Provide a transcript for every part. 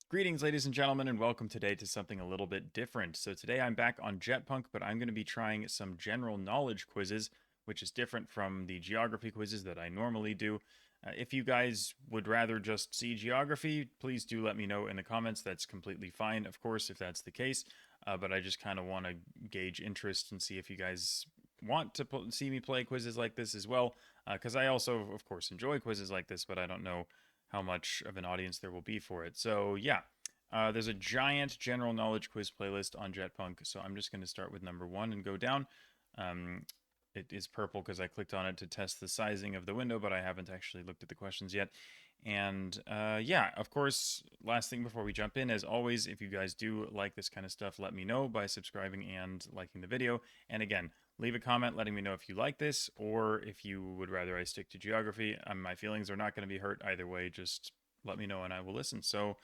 Greetings, ladies and gentlemen, and welcome today to something a little bit different. So, today I'm back on JetPunk, but I'm going to be trying some general knowledge quizzes, which is different from the geography quizzes that I normally do. If you guys would rather just see geography, please do let me know in the comments. That's completely fine, of course, if that's the case. But I just kind of want to gauge interest and see if you guys want to see me play quizzes like this as well. Because I also, of course, enjoy quizzes like this, but I don't know how much of an audience there will be for it. So yeah, there's a giant general knowledge quiz playlist on JetPunk. So I'm just going to start with number one and go down. Um, it is purple because I clicked on it to test the sizing of the window, but I haven't actually looked at the questions yet. And yeah, of course, last thing before we jump in, as always, if you guys do like this kind of stuff, let me know by subscribing and liking the video. And again, leave a comment letting me know if you like this or if you would rather I stick to geography. My feelings are not going to be hurt either way. Just let me know and I will listen. So,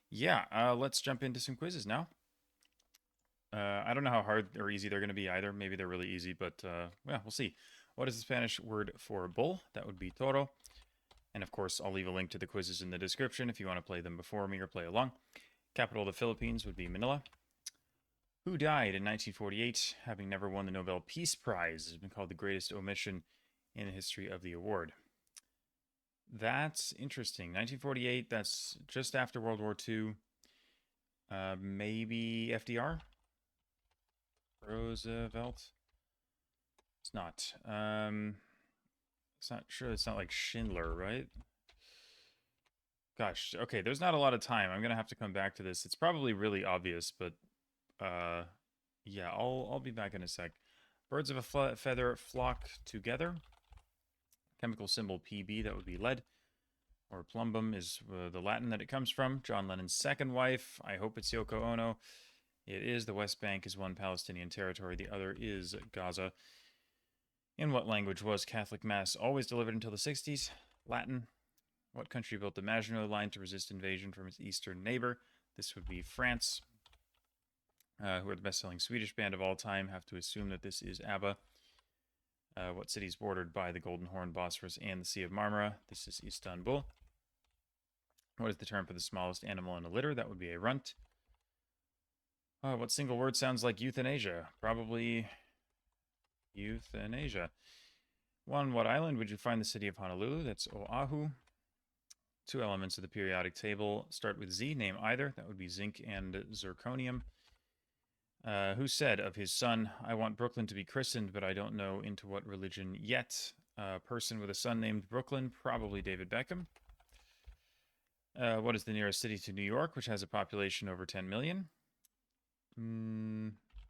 yeah, let's jump into some quizzes now. I don't know how hard or easy they're going to be either. Maybe they're really easy, but yeah, we'll see. What is the Spanish word for bull? That would be toro. And of course, I'll leave a link to the quizzes in the description if you want to play them before me or play along. Capital of the Philippines would be Manila. Who died in 1948, having never won the Nobel Peace Prize, has been called the greatest omission in the history of the award. That's interesting. 1948, that's just after World War II. Maybe FDR? Roosevelt? It's not. It's not sure. It's not like Schindler, right? Gosh, okay, there's not a lot of time. I'm gonna have to come back to this. It's probably really obvious, but uh, yeah, I'll be back in a sec. Birds of a feather flock together. Chemical symbol Pb, that would be lead. Or plumbum is the Latin that it comes from. John Lennon's second wife. I hope it's Yoko Ono. It is. The West Bank is one Palestinian territory. The other is Gaza. In what language was Catholic Mass always delivered until the 60s? Latin. What country built the Maginot Line to resist invasion from its eastern neighbor? This would be France. Who are the best-selling Swedish band of all time? Have to assume that this is ABBA. What city is bordered by the Golden Horn, Bosphorus, and the Sea of Marmara? This is Istanbul. What is the term for the smallest animal in a litter? That would be a runt. What single word sounds like euthanasia? Probably euthanasia. One, what island would you find the city of Honolulu? That's Oahu. Two elements of the periodic table start with Z. Name either. That would be zinc and zirconium. Who said of his son, I want Brooklyn to be christened, but I don't know into what religion yet? A person with a son named Brooklyn, probably David Beckham. What is the nearest city to New York, which has a population over 10 million?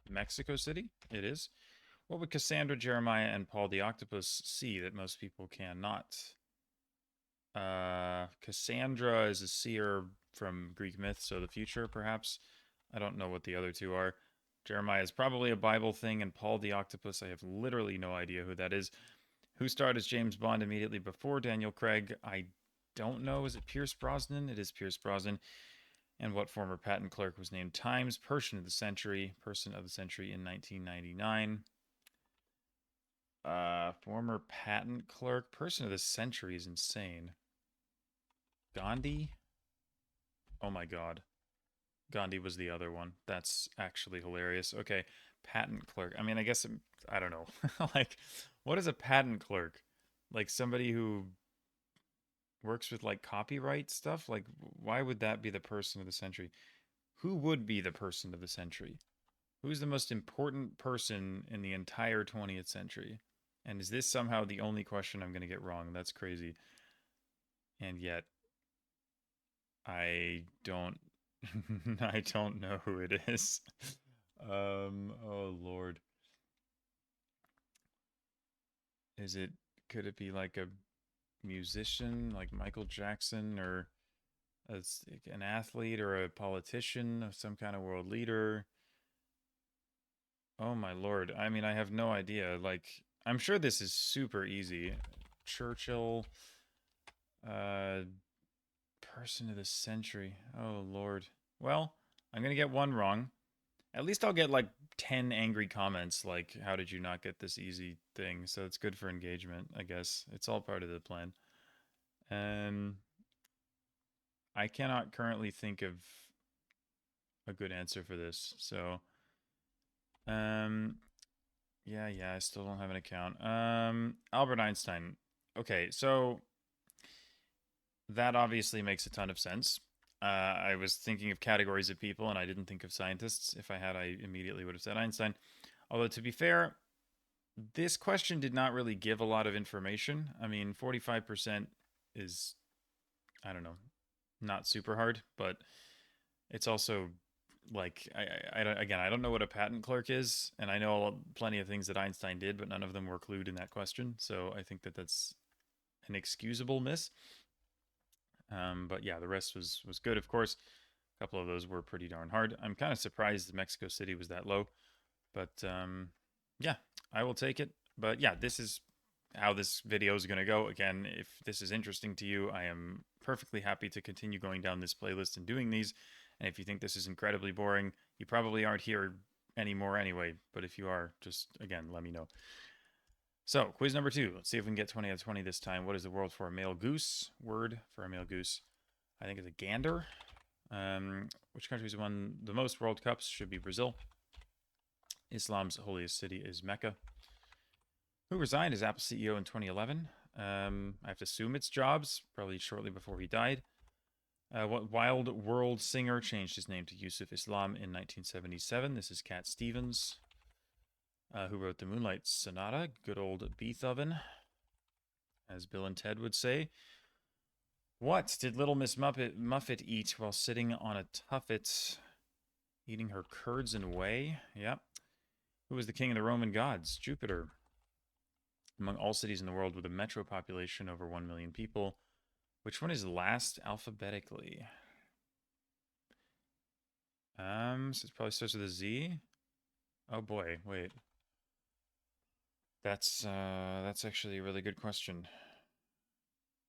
Mexico City? It is. What would Cassandra, Jeremiah, and Paul the Octopus see that most people cannot? Cassandra is a seer from Greek myth, so the future, perhaps. I don't know what the other two are. Jeremiah is probably a Bible thing, and Paul the Octopus, I have literally no idea who that is. Who starred as James Bond immediately before Daniel Craig? I don't know. Is it Pierce Brosnan? It is Pierce Brosnan. And what former patent clerk was named Times Person of the Century in 1999? Former patent clerk, Person of the Century is insane. Gandhi? Oh my god. Gandhi was the other one. That's actually hilarious. Okay, patent clerk. I mean, I guess I don't know. Like, what is a patent clerk? Like somebody who works with like copyright stuff? Like, why would that be the person of the century? Who would be the person of the century? Who's the most important person in the entire 20th century? And is this somehow the only question I'm going to get wrong? That's crazy. And yet, I don't I don't know who it is. Oh Lord. Is it could it be like a musician like Michael Jackson or as an athlete or a politician of some kind of world leader? Oh my Lord. I mean, I have no idea. Like I'm sure this is super easy. Churchill, uh person of the century. Oh Lord. Well, I'm going to get one wrong. At least I'll get like 10 angry comments like, how did you not get this easy thing? So it's good for engagement, I guess. It's all part of the plan. Um, I cannot currently think of a good answer for this. So, um, yeah, I still don't have an account. Albert Einstein. Okay, so that obviously makes a ton of sense. I was thinking of categories of people, and I didn't think of scientists. If I had, I immediately would have said Einstein. Although, to be fair, this question did not really give a lot of information. I mean, 45% is, I don't know, not super hard, but it's also like, again, I don't know what a patent clerk is, and I know plenty of things that Einstein did, but none of them were clued in that question. So I think that that's an excusable miss. But yeah, the rest was good, of course. A couple of those were pretty darn hard. I'm kind of surprised Mexico City was that low, but yeah, I will take it. But yeah, this is how this video is going to go. Again, if this is interesting to you, I am perfectly happy to continue going down this playlist and doing these. And if you think this is incredibly boring, you probably aren't here anymore anyway. But if you are, just again, let me know. So, quiz number 2. Let's see if we can get 20 out of 20 this time. What is the word for a male goose? Word for a male goose. I think it's a gander. Which country's won the most World Cups? Should be Brazil. Islam's holiest city is Mecca. Who resigned as Apple CEO in 2011? I have to assume it's Jobs, probably shortly before he died. What wild world singer changed his name to Yusuf Islam in 1977? This is Cat Stevens, who wrote the Moonlight Sonata. Good old Beethoven, as Bill and Ted would say. What did Little Miss Muffet eat while sitting on a tuffet, eating her curds and whey? Yep. Who was the king of the Roman gods? Jupiter. Among all cities in the world with a metro population over 1 million people, which one is last alphabetically? So it probably starts with a Z. Oh boy, wait. That's actually a really good question.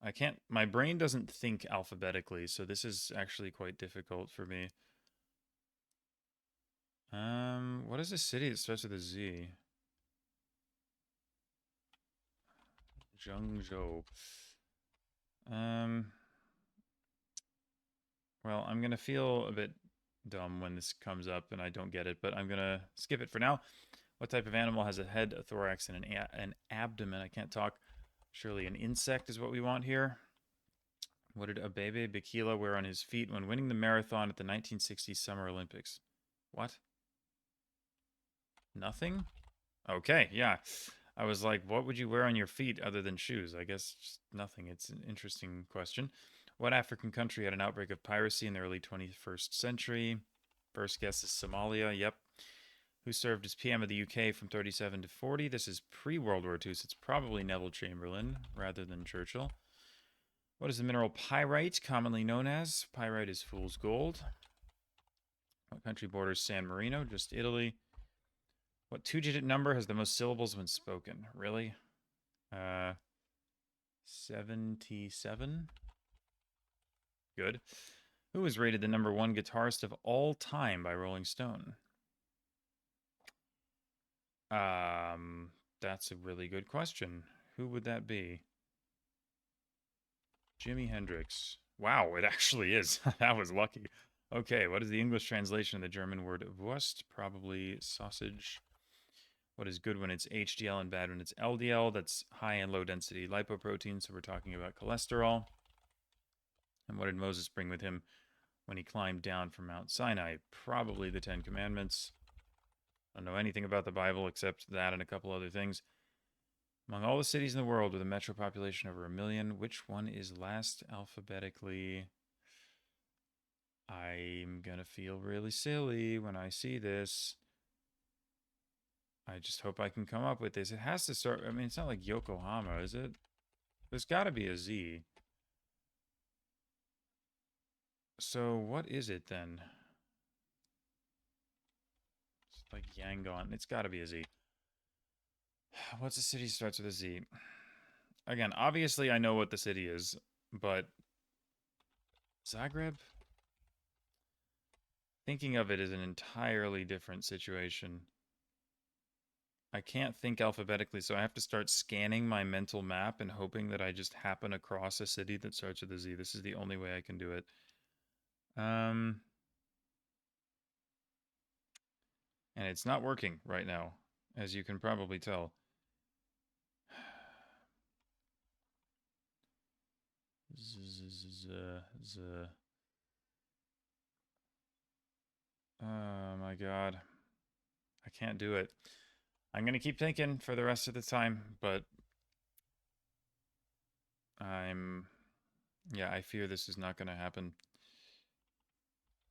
I can't, my brain doesn't think alphabetically, so this is actually quite difficult for me. What is a city that starts with a Z? Zhengzhou. Um, well, I'm gonna feel a bit dumb when this comes up and I don't get it, but I'm gonna skip it for now. What type of animal has a head, a thorax, and an abdomen? I can't talk. Surely an insect is what we want here. What did Abebe Bikila wear on his feet when winning the marathon at the 1960 Summer Olympics? What? Nothing? Okay, yeah. I was like, what would you wear on your feet other than shoes? I guess just nothing. It's an interesting question. What African country had an outbreak of piracy in the early 21st century? First guess is Somalia. Yep. Who served as PM of the UK from 37 to 40? This is pre-World War II, so it's probably Neville Chamberlain rather than Churchill. What is the mineral pyrite commonly known as? Pyrite is fool's gold. What country borders San Marino? Just Italy. What two-digit number has the most syllables when spoken? Really? 77? Good. Who was rated the #1 guitarist of all time by Rolling Stone? That's a really good question. Who would that be? Jimi Hendrix. Wow, it actually is. That was lucky. Okay, what is the English translation of the German word Wurst? Probably sausage. What is good when it's HDL and bad when it's LDL? That's high and low density lipoprotein, so we're talking about cholesterol. And what did Moses bring with him when he climbed down from Mount Sinai? Probably the Ten Commandments. I don't know anything about the Bible except that and a couple other things. Among all the cities in the world with a metro population over 1 million, which one is last alphabetically? I'm gonna feel really silly when I see this. I just hope I can come up with this. It has to start, I mean, it's not like Yokohama, is it? There's gotta be a Z. So what is it then? It's like Yangon. It's gotta be a Z. What's a city starts with a Z? Again, obviously I know what the city is, but Zagreb? Thinking of it is an entirely different situation. I can't think alphabetically, so I have to start scanning my mental map and hoping that I just happen across a city that starts with a Z. This is the only way I can do it. Um, and it's not working right now, as you can probably tell. Oh my god. I can't do it. I'm going to keep thinking for the rest of the time, but I'm. Yeah, I fear this is not going to happen.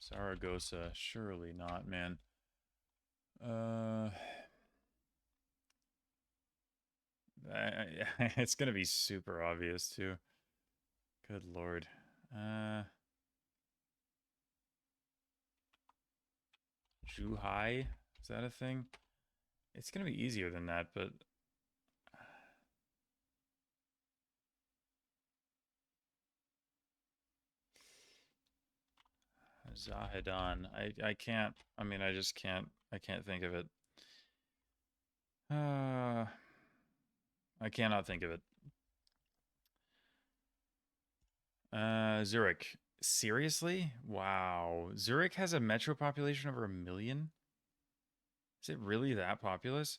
Zaragoza. Surely not, man. Uh. It's going to be super obvious, too. Good lord. Uh. Zhuhai? Is that a thing? It's going to be easier than that, but. Zahedan. I can't. I mean, I just can't. I can't think of it. Uh. I cannot think of it. Zurich. Seriously? Wow. Zurich has a metro population over 1 million? Is it really that populous?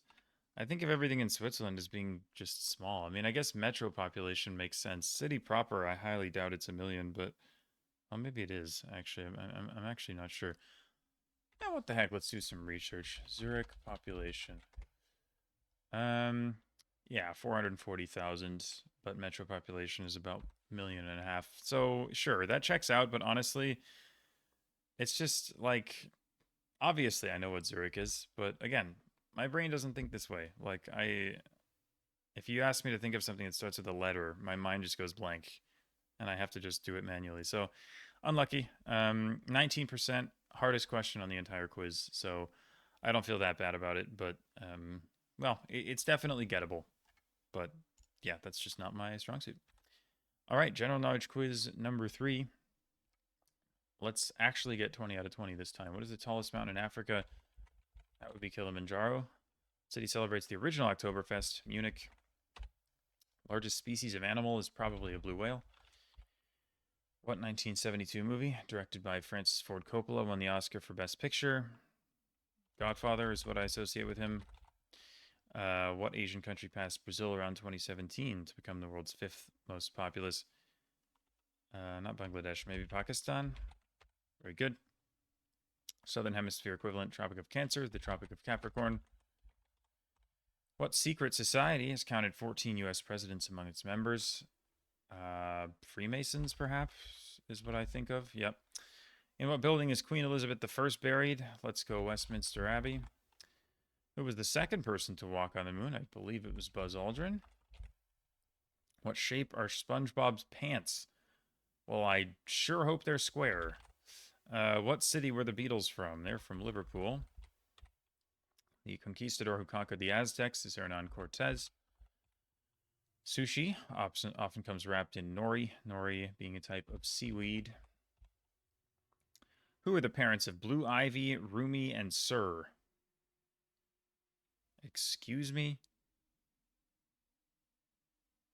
I think of everything in Switzerland as being just small. I mean, I guess metro population makes sense. City proper, I highly doubt it's 1 million, but well, maybe it is. Actually, I'm actually not sure. Now, what the heck? Let's do some research. Zurich population. Um, yeah, 440,000, but metro population is about 1.5 million. So sure, that checks out. But honestly, it's just like obviously I know what Zurich is, but again, my brain doesn't think this way. Like if you ask me to think of something that starts with a letter, my mind just goes blank, and I have to just do it manually. So unlucky. 19% hardest question on the entire quiz. So I don't feel that bad about it, but well, it's definitely gettable. But yeah, that's just not my strong suit. All right, general knowledge quiz number 3. Let's actually get 20 out of 20 this time. What is the tallest mountain in Africa? That would be Kilimanjaro. City celebrates the original Oktoberfest, Munich. Largest species of animal is probably a blue whale. What 1972 movie, directed by Francis Ford Coppola, won the Oscar for Best Picture? Godfather is what I associate with him. What Asian country passed Brazil around 2017 to become the world's 5th most populous? Not Bangladesh, maybe Pakistan. Very good. Southern Hemisphere equivalent, Tropic of Cancer, the Tropic of Capricorn. What secret society has counted 14 U.S. presidents among its members? Freemasons, perhaps, is what I think of. Yep. In what building is Queen Elizabeth I buried? Let's go Westminster Abbey. Who was the second person to walk on the moon? I believe it was Buzz Aldrin. What shape are SpongeBob's pants? Well, I sure hope they're square. What city were the Beatles from? They're from Liverpool. The conquistador who conquered the Aztecs is Hernan Cortez. Sushi often comes wrapped in nori, nori being a type of seaweed. Who are the parents of Blue Ivy, Rumi, and Sir? Excuse me?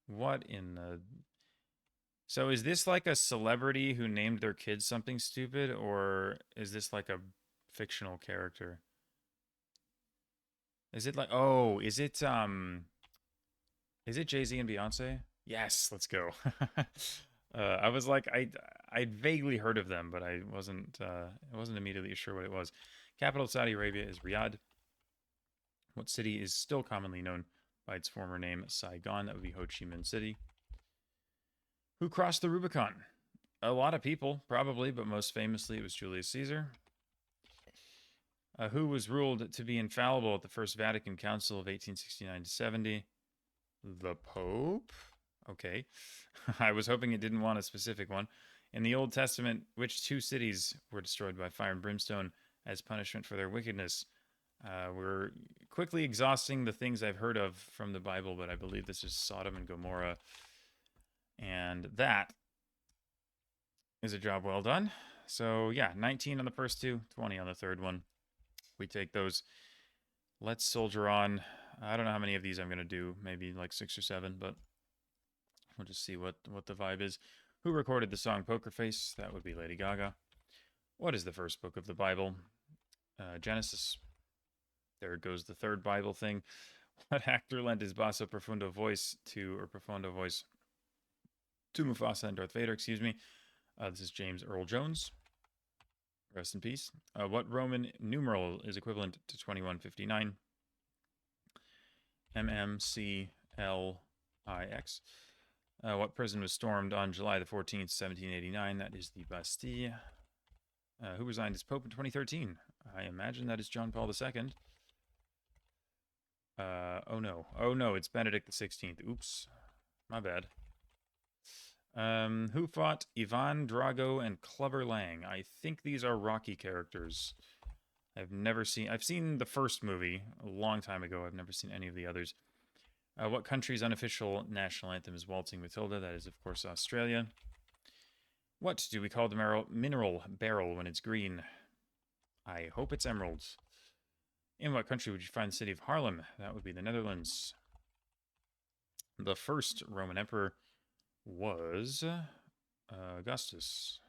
What in the... So is this like a celebrity who named their kids something stupid, or is this like a fictional character? Is it like... Oh, is it Jay-Z and Beyonce? Yes, let's go. I was like, I'd vaguely heard of them, but I wasn't immediately sure what it was. Capital of Saudi Arabia is Riyadh. What city is still commonly known by its former name, Saigon? That would be Ho Chi Minh City. Who crossed the Rubicon? A lot of people, probably, but most famously it was Julius Caesar. Who was ruled to be infallible at the First Vatican Council of 1869 to 70? The Pope? Okay. I was hoping it didn't want a specific one. In the Old Testament, which 2 cities were destroyed by fire and brimstone as punishment for their wickedness? We're quickly exhausting the things I've heard of from the Bible, but I believe this is Sodom and Gomorrah. And that is a job well done. So yeah, 19 on the first 2, 20 on the third one. We take those. Let's soldier on. I don't know how many of these I'm going to do. Maybe like 6 or 7, but we'll just see what the vibe is. Who recorded the song Poker Face? That would be Lady Gaga. What is the first book of the Bible? Genesis. There goes the third Bible thing. What actor lent his basso profundo voice to, or profundo voice to Mufasa and Darth Vader, excuse me. This is James Earl Jones. Rest in peace. What Roman numeral is equivalent to 2159? MMCLIX. What prison was stormed on July the 14th, 1789? That is the Bastille. Who resigned as Pope in 2013? I imagine that is John Paul II. Oh no. Oh no, it's Benedict the 16th. Oops. My bad. Who fought Ivan Drago and Clubber Lang? I think these are Rocky characters. I've seen the first movie a long time ago. I've never seen any of the others. What country's unofficial national anthem is Waltzing Matilda? That is, of course, Australia. What do we call the mineral barrel when it's green? I hope it's emeralds. In what country would you find the city of Haarlem? That would be the Netherlands. The first Roman emperor was Augustus.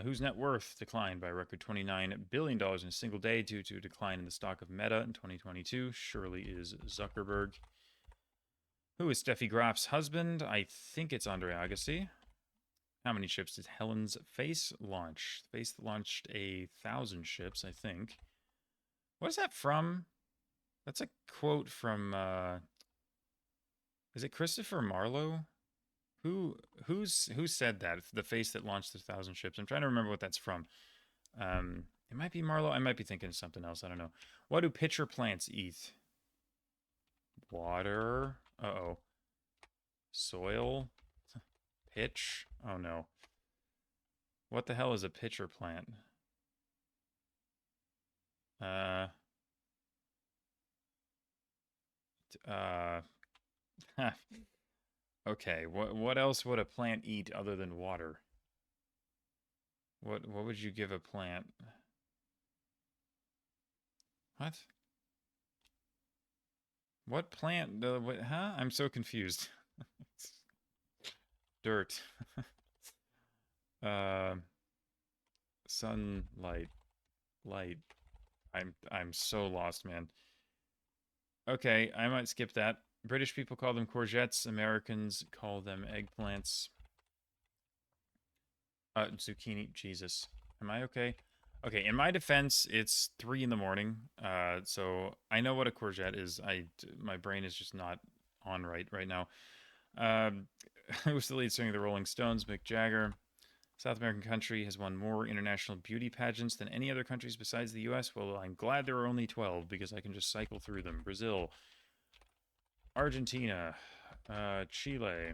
Whose net worth declined by a record $29 billion in a single day due to a decline in the stock of Meta in 2022? Surely is Zuckerberg. Who is Steffi Graf's husband? I think it's Andre Agassi. How many ships did Helen's Face launch? The Face launched 1,000 ships, I think. What is that from? That's a quote from, is it Christopher Marlowe? Who said that? The Face that launched 1,000 ships. I'm trying to remember what that's from. It might be Marlowe. I might be thinking of something else. I don't know. What do pitcher plants eat? Water. Uh-oh. Soil. Pitch. Oh no. What the hell is a pitcher plant? Okay, what else would a plant eat other than water? What would you give a plant? What? What plant? What, huh? I'm so confused. Dirt. Sunlight. Light. I'm so lost, man. Okay, I might skip that. British people call them courgettes. Americans call them eggplants. Zucchini. Jesus. Am I okay? Okay, in my defense, it's 3 in the morning. So I know what a courgette is. My brain is just not on right now. Who's the lead singer of the Rolling Stones? Mick Jagger. South American country has won more international beauty pageants than any other countries besides the US. Well, I'm glad there are only 12 because I can just cycle through them. Brazil, Argentina, Chile,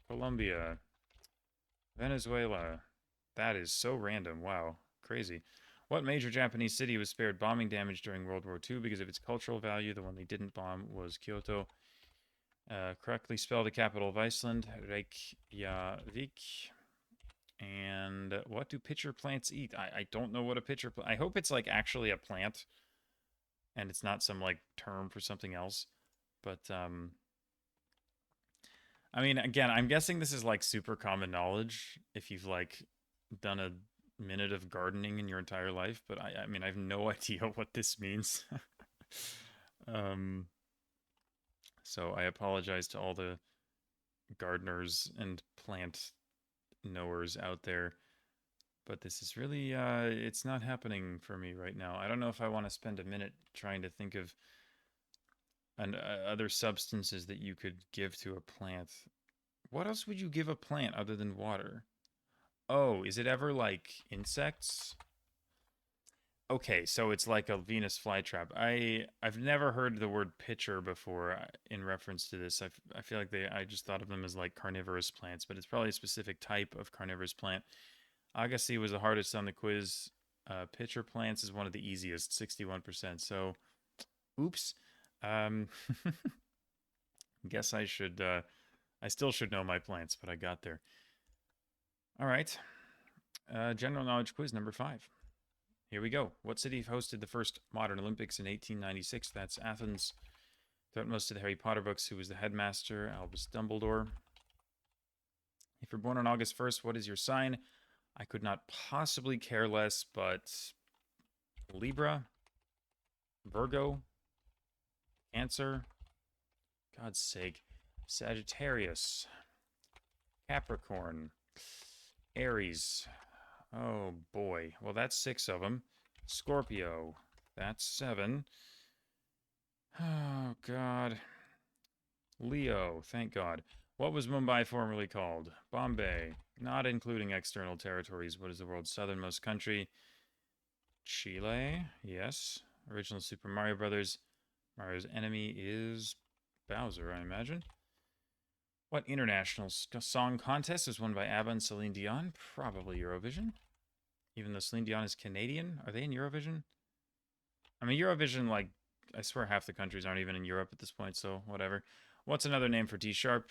Colombia, Venezuela. That is so random. Wow. Crazy. What major Japanese city was spared bombing damage during World War II because of its cultural value? The one they didn't bomb was Kyoto. Correctly spell the capital of Iceland. Reykjavik. And what do pitcher plants eat? I don't know what a pitcher plant... I hope it's like actually a plant and it's not some like term for something else. But I mean, again, I'm guessing this is like super common knowledge if you've like done a minute of gardening in your entire life, but I mean, I have no idea what this means. So I apologize to all the gardeners and plant knowers out there, but this is really it's not happening for me right now. I don't know if I want to spend a minute trying to think of other substances that you could give to a plant. What else would you give a plant other than water? Oh, is it ever like insects? Okay, so it's like a Venus flytrap. I've never heard the word pitcher before in reference to this. I feel like I just thought of them as like carnivorous plants, but it's probably a specific type of carnivorous plant. Agassiz was the hardest on the quiz. Pitcher plants is one of the easiest, 61%. So, oops. Guess I should. I still should know my plants, but I got there. All right. General knowledge quiz number 5. Here we go. What city hosted the first modern Olympics in 1896? That's Athens. Throughout most of the Harry Potter books, who was the headmaster? Albus Dumbledore. If you're born on August 1st, what is your sign? I could not possibly care less, but Libra, Virgo, Cancer, God's sake, Sagittarius, Capricorn, Aries. Oh boy. Well, that's 6 of them. Scorpio. That's 7. Oh God. Leo. Thank God. What was Mumbai formerly called? Bombay. Not including external territories. What is the world's southernmost country? Chile. Yes. Original Super Mario Brothers. Mario's enemy is Bowser, I imagine. What international song contest was won by ABBA and Celine Dion? Probably Eurovision. Even though Celine Dion is Canadian, are they in Eurovision? I mean, Eurovision, like, I swear half the countries aren't even in Europe at this point, so whatever. What's another name for D sharp?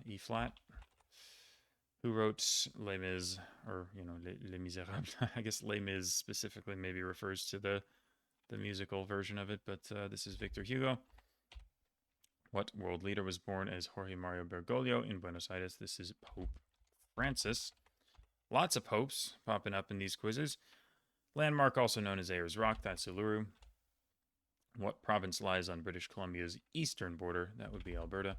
E flat. Who wrote Les Mis, or, you know, Les Miserables? I guess Les Mis specifically maybe refers to the musical version of it, but this is Victor Hugo. What world leader was born as Jorge Mario Bergoglio in Buenos Aires? This is Pope Francis. Lots of popes popping up in these quizzes. Landmark, also known as Ayers Rock, that's Uluru. What province lies on British Columbia's eastern border? That would be Alberta.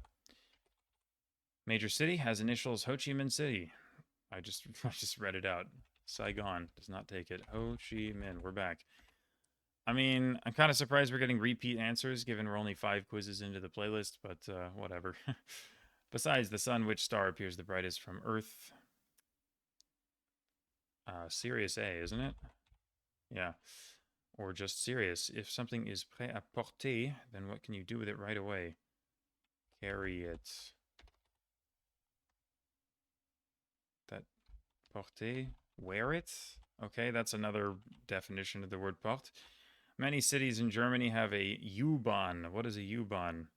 Major city has initials Ho Chi Minh City. I just read it out. Saigon does not take it. Ho Chi Minh. We're back. I mean, I'm kind of surprised we're getting repeat answers, given we're only 5 quizzes into the playlist, but whatever. Besides the sun, which star appears the brightest from Earth? Sirius A, isn't it? Yeah. Or just Sirius. If something is prêt à porter, then what can you do with it right away? Carry it. That porter? Wear it? Okay, that's another definition of the word porte. Many cities in Germany have a U-Bahn. What is a U-Bahn?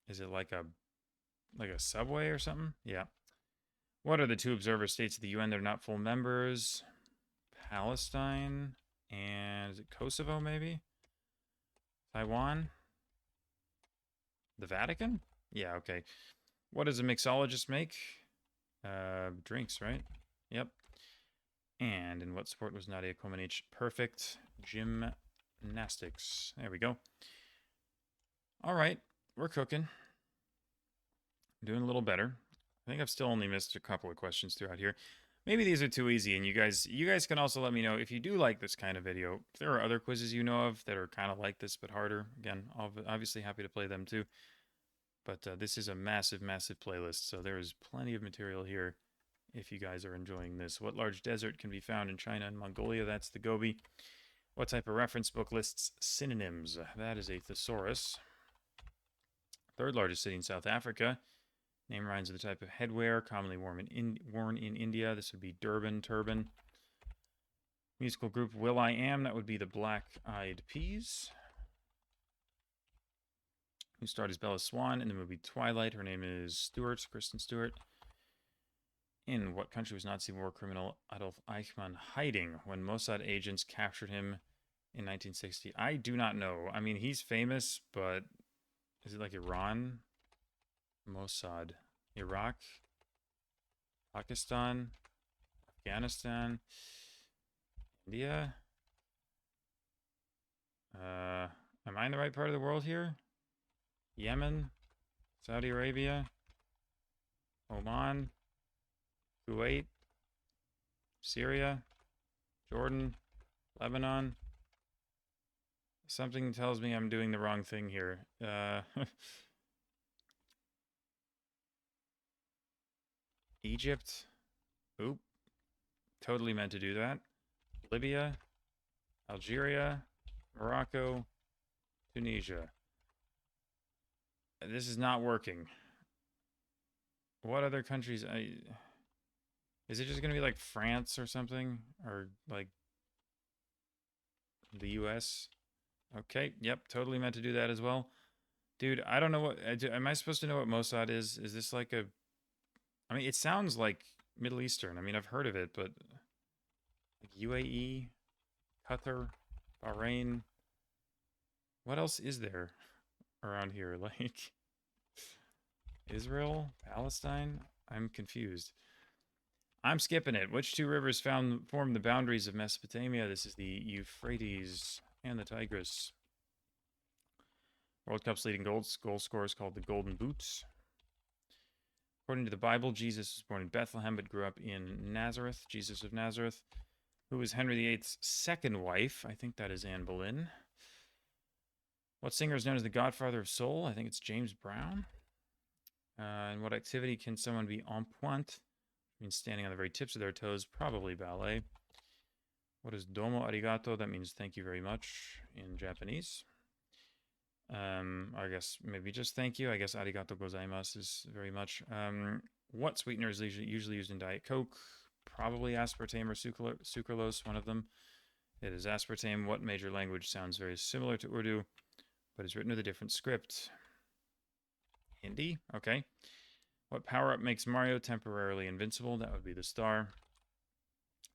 Is it like a subway or something? Yeah. What are the 2 observer states of the UN that are not full members? Palestine and is it Kosovo maybe? Taiwan? The Vatican? Yeah, okay. What does a mixologist make? Drinks, right? Yep. And in what sport was Nadia Comaneci perfect? Gymnastics. There we go. All right, we're cooking. Doing a little better. I think I've still only missed a couple of questions throughout here. Maybe these are too easy, and you guys can also let me know if you do like this kind of video. If there are other quizzes you know of that are kind of like this but harder, again, obviously happy to play them too. But this is a massive, massive playlist, so there is plenty of material here if you guys are enjoying this. What large desert can be found in China and Mongolia? That's the Gobi. What type of reference book lists synonyms? That is a thesaurus. 3rd largest city in South Africa. Name rhymes with the type of headwear commonly worn in India. This would be turban. Musical group Will I Am. That would be the Black Eyed Peas. Who starred as Bella Swan in the movie Twilight? Her name is Kristen Stewart. In what country was Nazi war criminal Adolf Eichmann hiding when Mossad agents captured him in 1960? I do not know. I mean, he's famous, but is it like Iran? Mossad. Iraq? Pakistan? Afghanistan? India? Am I in the right part of the world here? Yemen? Saudi Arabia? Oman? Kuwait? Syria? Jordan? Lebanon? Something tells me I'm doing the wrong thing here. Egypt? Oop. Totally meant to do that. Libya? Algeria? Morocco? Tunisia. This is not working. What other countries? Is it just going to be like France or something? Or like the US? Okay, yep, totally meant to do that as well. Dude, I don't know what... Am I supposed to know what Mossad is? Is this like a... I mean, it sounds like Middle Eastern. I mean, I've heard of it, but... Like UAE? Qatar? Bahrain? What else is there around here? Like... Israel? Palestine? I'm confused. I'm skipping it. Which two rivers form the boundaries of Mesopotamia? This is the Euphrates and the Tigris. World Cup's leading goal scorer is called the Golden Boots. According to the Bible, Jesus was born in Bethlehem but grew up in Nazareth, Jesus of Nazareth. Who was Henry VIII's second wife? I think that is Anne Boleyn. What singer is known as the Godfather of Soul? I think it's James Brown. In what activity can someone be en pointe? Means standing on the very tips of their toes, probably ballet. What is domo arigato? That means thank you very much in Japanese. I guess maybe just thank you. I guess arigato gozaimasu is very much. What sweetener is usually used in Diet Coke? Probably aspartame or sucralose, one of them. It is aspartame. What major language sounds very similar to Urdu, but is written with a different script? Hindi? Okay. What power-up makes Mario temporarily invincible? That would be the star.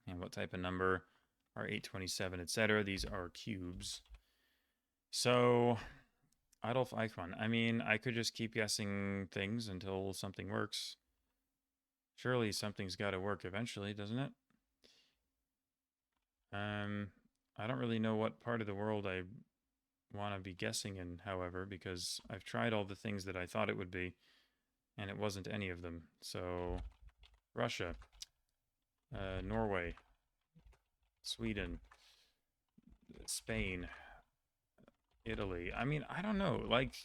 And what type of number are 827, etc.? These are cubes. So, Adolf Eichmann. I mean, I could just keep guessing things until something works. Surely something's got to work eventually, doesn't it? I don't really know what part of the world I want to be guessing in, however, because I've tried all the things that I thought it would be, and it wasn't any of them. So, Russia, Norway, Sweden, Spain, Italy. I mean, I don't know, like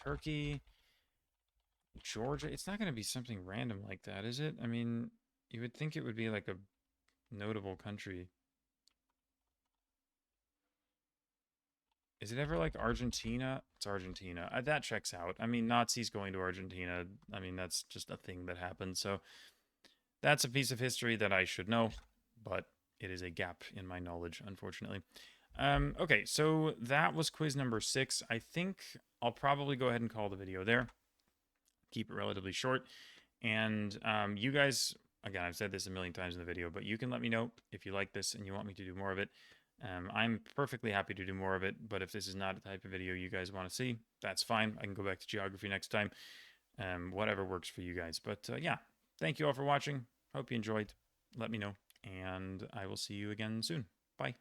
Turkey, Georgia. It's not going to be something random like that, is it? I mean, you would think it would be like a notable country. Is it ever like Argentina? It's Argentina. That checks out. I mean, Nazis going to Argentina. I mean, that's just a thing that happened. So that's a piece of history that I should know, but it is a gap in my knowledge, unfortunately. Okay, so that was quiz number 6. I think I'll probably go ahead and call the video there. Keep it relatively short. And you guys, again, I've said this a million times in the video, but you can let me know if you like this and you want me to do more of it. I'm perfectly happy to do more of it, but if this is not a type of video you guys want to see, that's fine. I can go back to geography next time. Whatever works for you guys. But yeah, thank you all for watching. Hope you enjoyed. Let me know, and I will see you again soon. Bye.